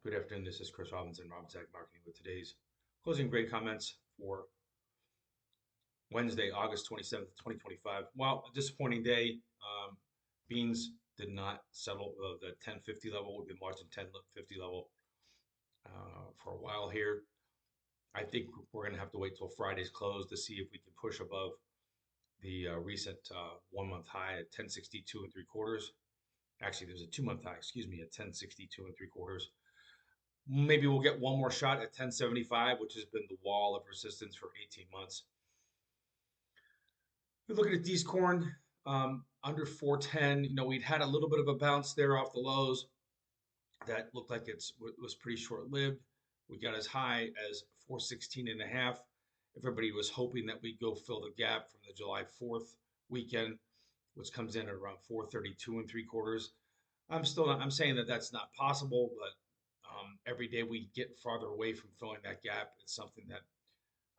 Good afternoon. This is Chris Robinson, Robinson Marketing, with today's closing grade comments for Wednesday, August 27th, 2025. Well, a disappointing day. Beans did not settle the 1050 level. We've been watching 1050 level for a while here. I think we're going to have to wait till Friday's close to see if we can push above the recent 1 month high at 1062 and three quarters. Actually, there's a 2 month high, excuse me, at 1062 and three quarters. Maybe we'll get one more shot at 1075, which has been the wall of resistance for 18 months. We're looking at these corn under 410. We'd had a little bit of a bounce there off the lows. That looked like it was pretty short-lived. We got as high as 416 and a half. Everybody was hoping that we'd go fill the gap from the July 4th weekend, which comes in at around 432 and three quarters. I'm saying that that's not possible, but every day we get farther away from filling that gap. It's something that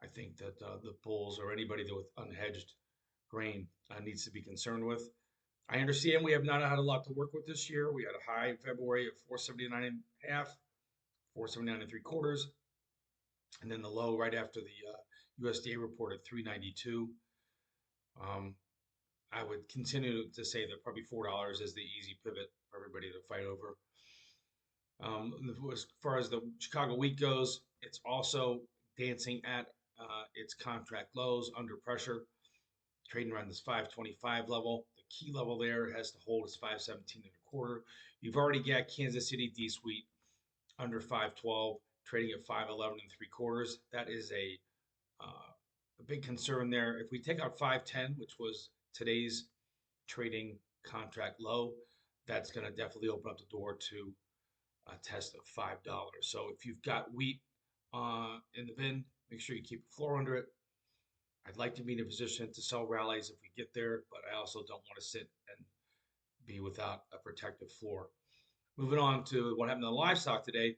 I think that the bulls or anybody that with unhedged grain needs to be concerned with. I understand we have not had a lot to work with this year. We had a high in February of 479 and a half, 479 and three quarters, and then the low right after the USDA reported 392. I would continue to say that probably $4 is the easy pivot for everybody to fight over. As far as the Chicago wheat goes, it's also dancing at its contract lows under pressure, trading around this 525 level. The key level there has to hold is 517 and a quarter. You've already got Kansas City D's wheat under 512, trading at 511 and three quarters. That is a big concern there. If we take out 510, which was today's trading contract low, that's going to definitely open up the door to a test of $5. So if you've got wheat in the bin, make sure you keep a floor under it. I'd like to be in a position to sell rallies if we get there, but I also don't want to sit and be without a protective floor. Moving on to what happened to livestock today.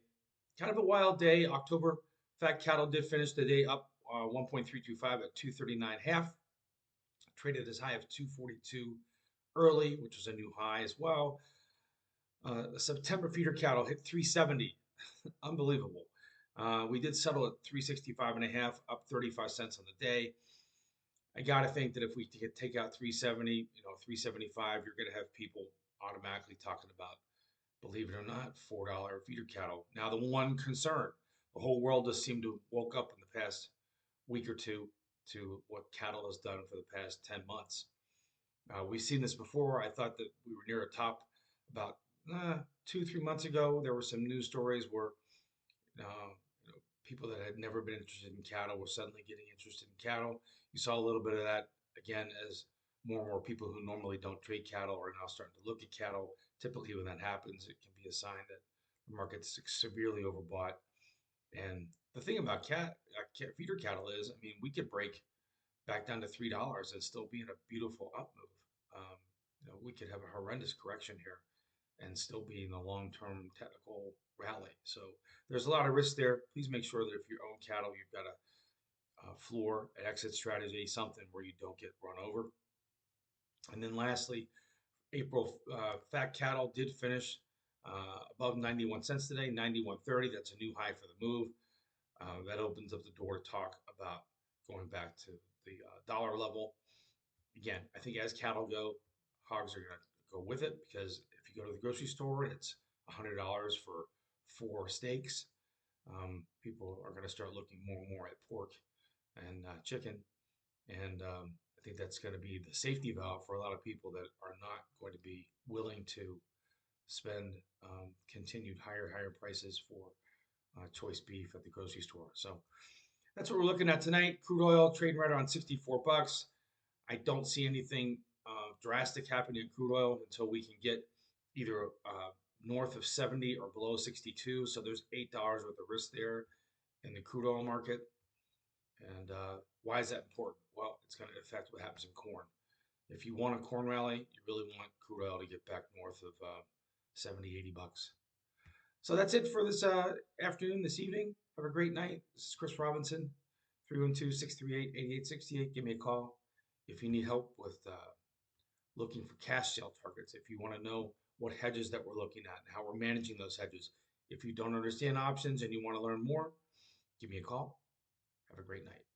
Kind of a wild day. October fat cattle did finish the day up 1.325 at 239.5. Traded as high of 242 early, which was a new high as well. The September feeder cattle hit 370. Unbelievable. We did settle at 365 and a half, up 35 cents on the day. I got to think that if we could take out 370, 375, you're going to have people automatically talking about, believe it or not, $4 feeder cattle. Now, the one concern, the whole world has seemed to woke up in the past week or two to what cattle has done for the past 10 months. We've seen this before. I thought that we were near a top about 2-3 months ago. There were some news stories where people that had never been interested in cattle were suddenly getting interested in cattle. You saw a little bit of that again as more and more people who normally don't trade cattle are now starting to look at cattle. Typically, when that happens, it can be a sign that the market's severely overbought. And the thing about feeder cattle is, we could break back down to $3 and still be in a beautiful up move. We could have a horrendous correction here and still be in the long-term technical rally. So there's a lot of risk there. Please make sure that if you own cattle, you've got a floor, an exit strategy, something where you don't get run over. And then lastly, April fat cattle did finish above 91 cents today, 91.30. That's a new high for the move. That opens up the door to talk about going back to the dollar level. Again, I think as cattle go, hogs are going to go with it, because if you go to the grocery store and it's $100 for 4 steaks, people are going to start looking more and more at pork and chicken. And I think that's going to be the safety valve for a lot of people that are not going to be willing to spend continued higher prices for choice beef at the grocery store. So that's what we're looking at tonight. Crude oil trading right around 64 bucks. I don't see anything drastic happening in crude oil until we can get either north of 70 or below 62. So there's $8 worth of risk there in the crude oil market. And why is that important? Well, it's going to affect what happens in corn. If you want a corn rally, you really want crude oil to get back north of 70, 80 bucks. So that's it for this afternoon, this evening. Have a great night. This is Chris Robinson, 312-638-8868. Give me a call if you need help with looking for cash sale targets. If you want to know what hedges that we're looking at and how we're managing those hedges. If you don't understand options and you want to learn more, give me a call. Have a great night.